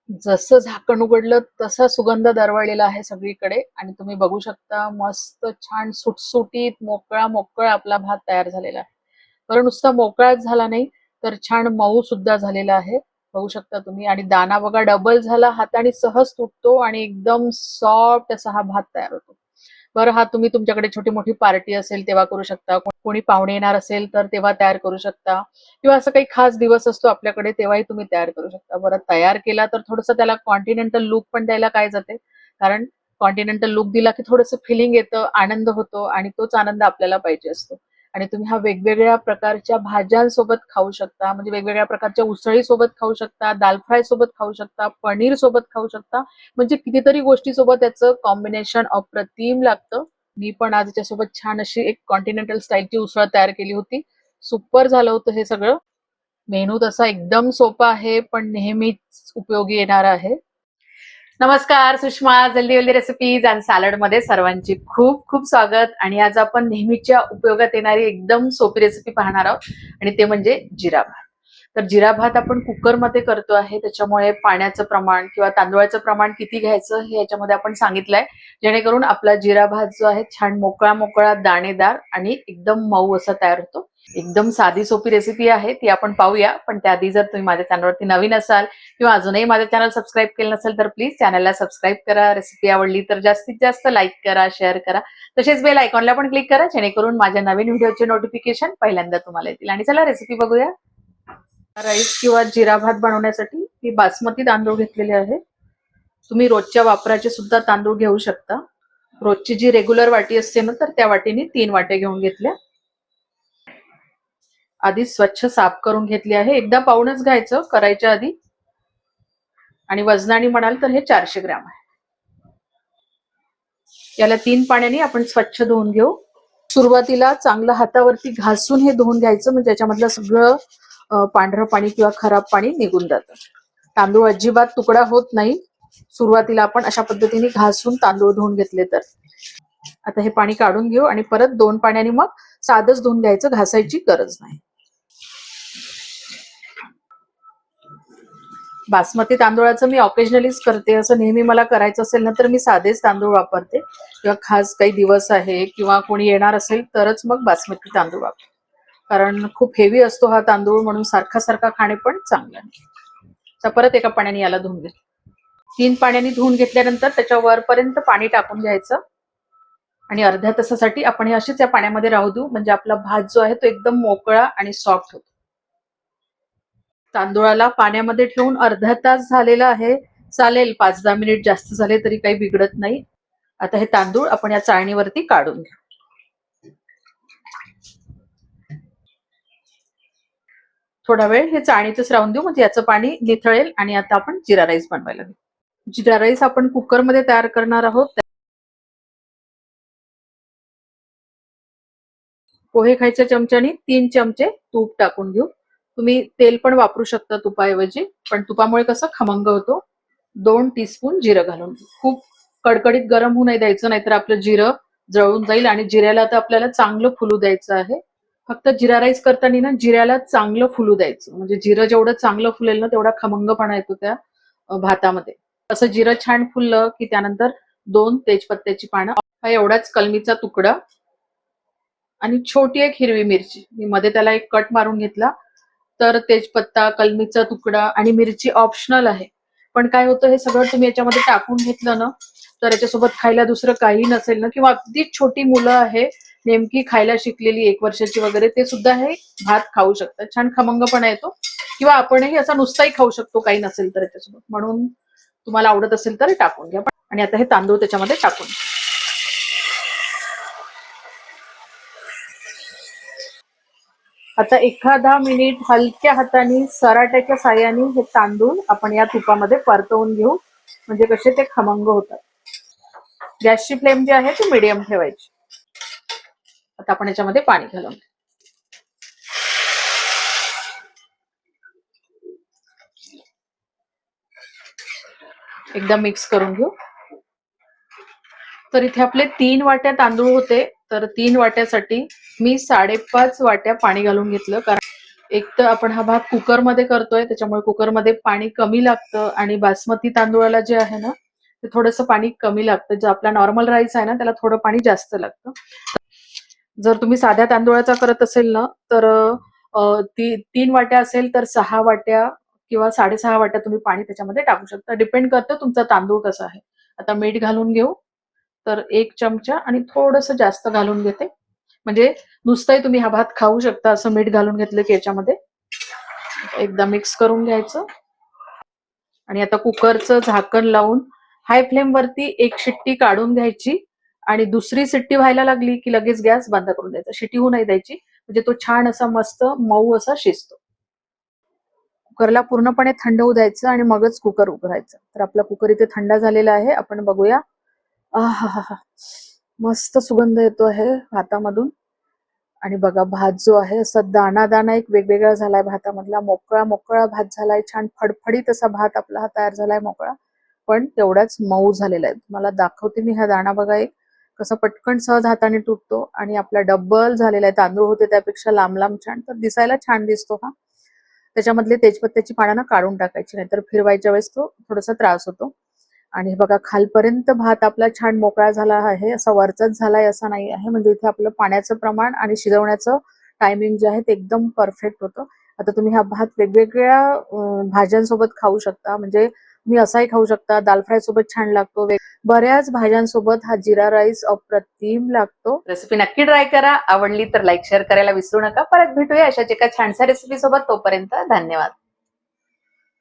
जसं झाकण उघडलं तसा सुगंध दरवळलेला आहे सगळीकडे आणि तुम्ही बघू शकता मस्त छान सुटसुटीत मोकळा मोकळा आपला भात तयार झालेला आहे. बरं नुसता मोकळाच झाला नाही तर छान मऊ सुद्धा झालेला आहे. बघू शकता तुम्ही आणि दाना बघा डबल झाला, हाताने सहज तुटतो आणि एकदम सॉफ्ट असा हा भात तयार होतो. बरं हा तुम्ही तुमच्याकडे छोटी मोठी पार्टी असेल तेव्हा करू शकता, कोणी पाहुणे येणार असेल तर तेव्हा तयार करू शकता किंवा असं काही खास दिवस असतो आपल्याकडे तेव्हाही तुम्ही तयार करू शकता. बरं तयार केला तर थोडंसं त्याला कॉन्टिनेंटल लुक पण द्यायला काय जाते, कारण कॉन्टिनेंटल लुक दिला की थोडंसं फिलिंग येतं, आनंद होतो आणि तोच आनंद आपल्याला पाहिजे असतो. आणि तुम्ही हा वेगवेगळ्या प्रकारच्या भाज्यांसोबत खाऊ शकता, म्हणजे वेगवेगळ्या प्रकारच्या उसळी सोबत खाऊ शकता, दाल फ्राय सोबत खाऊ शकता, पनीर सोबत खाऊ शकता, म्हणजे कितीतरी गोष्टी सोबत त्याचं कॉम्बिनेशन अप्रतिम लागतं. मी पण आज याच्यासोबत छान अशी एक कॉन्टिनेंटल स्टाईलची उसळ तयार केली होती. सुपर झालं होतं हे सगळं. मेनू तसा एकदम सोपा आहे, पण नेहमीच उपयोगी येणारा आहे. नमस्कार, सुषमा जल्दी जल्दी रेसिपीज अँड सॅलड मध्ये सर्वांची खूप खूप स्वागत. आणि आज आपण नेहमीच्या उपयोगात येणारी एकदम सोपी रेसिपी पाहणार आहोत आणि ते म्हणजे जिरा भात. तर जिरा भात आपण कुकरमध्ये करतो आहे, त्याच्यामुळे पाण्याचं प्रमाण किंवा तांदूळाचं प्रमाण किती घ्यायचं हे याच्यामध्ये आपण सांगितलंय, जेणेकरून आपला जिरा भात जो आहे छान मोकळा मोकळा दाणेदार आणि एकदम मऊ असा तयार होतो. एकदम साधी सोपी रेसिपी आहे, ती आपण पाहूया. पण त्याआधी जर तुम्ही माझ्या चॅनलवरती नवीन असाल किंवा अजूनही माझं चॅनल सबस्क्राईब केलं नसेल तर प्लीज चॅनलला सबस्क्राईब करा. रेसिपी आवडली तर जास्तीत जास्त लाईक करा, शेअर करा, तसेच बेल आयकॉनला पण क्लिक करा, जेणेकरून माझ्या नवीन व्हिडिओचे नोटिफिकेशन पहिल्यांदा तुम्हाला येतील. आणि चला रेसिपी बघूया. राईस किंवा जिरा भात बनवण्यासाठी मी बासमती तांदूळ घेतलेले आहे. तुम्ही रोजच्या वापराचे सुद्धा तांदूळ घेऊ शकता. रोजची जी रेग्युलर वाटी असते ना, तर त्या वाटीने 3 वाट्या घेऊन घेतल्या. आधी स्वच्छ साफ करून घेतली आहे. एकदा पाहूनच घ्यायचं करायच्या आधी. आणि वजनाने म्हणाल तर हे 400 ग्रॅम आहे. याला 3 पाण्याने आपण स्वच्छ धुवून घेऊ. सुरुवातीला चांगलं हातावरती घासून हे धुवून घ्यायचं, म्हणजे याच्यामधलं सगळं पांढरं पाणी किंवा खराब पाणी निघून जातं. तांदूळ अजिबात तुकडा होत नाही. सुरुवातीला आपण अशा पद्धतीने घासून तांदूळ धुवून घेतले तर. आता हे पाणी काढून घेऊ आणि परत 2 पाण्याने मग साधंच धुवून घ्यायचं, घासायची गरज नाही. बासमती तांदूळाचं मी ऑकेजनलीच करते, असं नेहमी मला करायचं असेल ना तर मी साधेच तांदूळ वापरते, किंवा खास काही दिवस आहे किंवा कोणी येणार असेल तरच मग बासमती तांदूळ वापरते, कारण खूप हेवी असतो हा तांदूळ, म्हणून सारखा सारखा खाणे पण चांगलं नाही. तर परत एका पाण्याने याला धुवून घे. 3 पाण्याने धुवून घेतल्यानंतर त्याच्या वरपर्यंत पाणी टाकून घ्यायचं आणि अर्ध्या तासासाठी आपण हे असेच या पाण्यामध्ये राहू देऊ, म्हणजे आपला भात जो आहे तो एकदम मोकळा आणि सॉफ्ट होतो. तांदूळाला पाण्यामध्ये ठेवून अर्धा तास झालेला आहे. चालेल, 5-10 मिनिट जास्त झाले तरी काही बिघडत नाही. आता हे तांदूळ आपण या चाळणीवरती काढून घेऊ. थोडा वेळ हे चाळणीतच राहून देऊ, म्हणजे याचं पाणी निथळेल. आणि आता आपण जिरा राईस बनवायला घेऊ. जिरा राईस आपण कुकरमध्ये तयार करणार आहोत. पोहे खायच्या चमच्याने 3 चमचे तूप टाकून घेऊ. तुम्ही तेल पण वापरू शकता तुपाऐवजी, पण तुपामुळे कसं खमंग होतो. 2 टीस्पून जिरं घालून घेऊ. खूप कडकडीत गरम होऊ नाही द्यायचं, नाहीतर आपलं जिरं जळून जाईल. आणि जिऱ्याला तर आपल्याला चांगलं फुलू द्यायचं आहे. फक्त जिरा राईस करताना ना जिऱ्याला चांगलं फुलू द्यायचं, म्हणजे जिरं जेवढं चांगलं फुलेल ना तेवढा खमंगपणा येतो त्या भातामध्ये. असं जिरं छान फुललं की त्यानंतर 2 तेजपत्त्याची पानं, हा एवढाच कलमीचा तुकडा आणि छोटी एक हिरवी मिरची. मी मध्ये त्याला एक कट मारून घेतला. तर तेजपत्ता, कलमीचा तुकडा आणि मिरची ऑप्शनल आहे, पण काय होतं हे सगळं तुम्ही याच्यामध्ये टाकून घेतलं ना तर याच्यासोबत खायला दुसरं काही नसेल ना, किंवा अगदी छोटी मुलं आहे नेमकी खायला शिकलेली 1 वर्षाची वगैरे, ते सुद्धा हे भात खाऊ शकतात. छान खमंगपणा येतो. किंवा आपणही असा नुसताही खाऊ शकतो काही नसेल तर याच्यासोबत. म्हणून तुम्हाला आवडत असेल तर टाकून घ्या. आणि आता हे तांदूळ त्याच्यामध्ये टाकून घ्या. आता 1-10 मिनिट हलक्या हाताने सराट्याच्या साह्याने हे तांदूळ आपण या तुपामध्ये परतवून घेऊ, म्हणजे कसे ते खमंग होतात. गॅसची फ्लेम जी आहे ती मीडियम ठेवायची. आता आपण याच्यामध्ये पाणी घालून एकदा मिक्स करून घेऊ. तर इथे आपले 3 वाट्या तांदूळ होते, तर 3 वाट्यासाठी मी 5.5 वाट्या पाणी घालून घेतलं, कारण एक तर आपण हा भात कुकरमध्ये करतोय, त्याच्यामुळे कुकरमध्ये पाणी कमी लागतं आणि बासमती तांदूळाला जे आहे ना, ते थोडंसं पाणी कमी लागतं. जो आपला नॉर्मल राईस आहे ना, त्याला थोडं पाणी जास्त लागतं. जर तुम्ही साध्या तांदूळाचा करत असेल ना, तर 3 वाट्या असेल तर 6 वाट्या किंवा 6.5 वाट्या तुम्ही पाणी त्याच्यामध्ये टाकू शकता. डिपेंड करतं तुमचा तांदूळ कसा आहे. आता मीठ घालून घेऊ. तर 1 चमचा आणि थोडंसं जास्त घालून घेते. म्हणजे नुसतंही तुम्ही हा भात खाऊ शकता असं मीठ घालून घेतलं की याच्यामध्ये. एकदा मिक्स करून घ्यायचं आणि आता कुकरचं झाकण लावून हाय फ्लेम वरती एक शिट्टी काढून घ्यायची आणि दुसरी शिट्टी व्हायला लागली की लगेच गॅस बंद करून द्यायचा. शिट्टी होऊ नाही द्यायची, म्हणजे तो छान असा मस्त मऊ असा शिजतो. कुकरला पूर्णपणे थंड होऊ द्यायचं आणि मगच कुकर उघडायचं. तर आपला कुकर इथे थंड झालेला आहे. आपण बघूया. आहाहा! मस्त सुगंध येतो आहे भातामधून. आणि बघा भात जो आहे असा दाना दाना एक वेगवेगळा झालाय भातामधला. मोकळा मोकळा भात झालाय. छान फडफडीत असा भात आपला हा तयार झालाय मोकळा, पण तेवढाच मऊ झालेला आहे. तुम्हाला दाखवते मी हा दाणा बघा एक कसा पटकन सहज हाताने तुटतो आणि आपला डबल झालेला आहे. तांदूळ होते त्यापेक्षा लांब लांब छान, तर दिसायला छान दिसतो हा. त्याच्यामधले तेजपत्त्याची पानं ना काढून टाकायची, नाहीतर फिरवायच्या वेळेस तो थोडासा त्रास होतो. आणि बघा खालपर्यंत भात आपला छान मोकळा झाला आहे. असा वरचाच झालाय असं नाही आहे. म्हणजे इथे आपलं पाण्याचं प्रमाण आणि शिजवण्याचं टायमिंग जे आहे ते एकदम परफेक्ट होतं. आता तुम्ही हा भात वेगवेगळ्या भाज्यांसोबत खाऊ शकता. म्हणजे तुम्ही असाही खाऊ शकता, दाल फ्राय सोबत छान लागतो. बऱ्याच भाज्यांसोबत हा जिरा राईस अप्रतिम लागतो. रेसिपी नक्की ट्राय करा. आवडली तर लाईक शेअर करायला विसरू नका. परत भेटूया अशाच एका छानशा रेसिपी सोबत. तोपर्यंत धन्यवाद.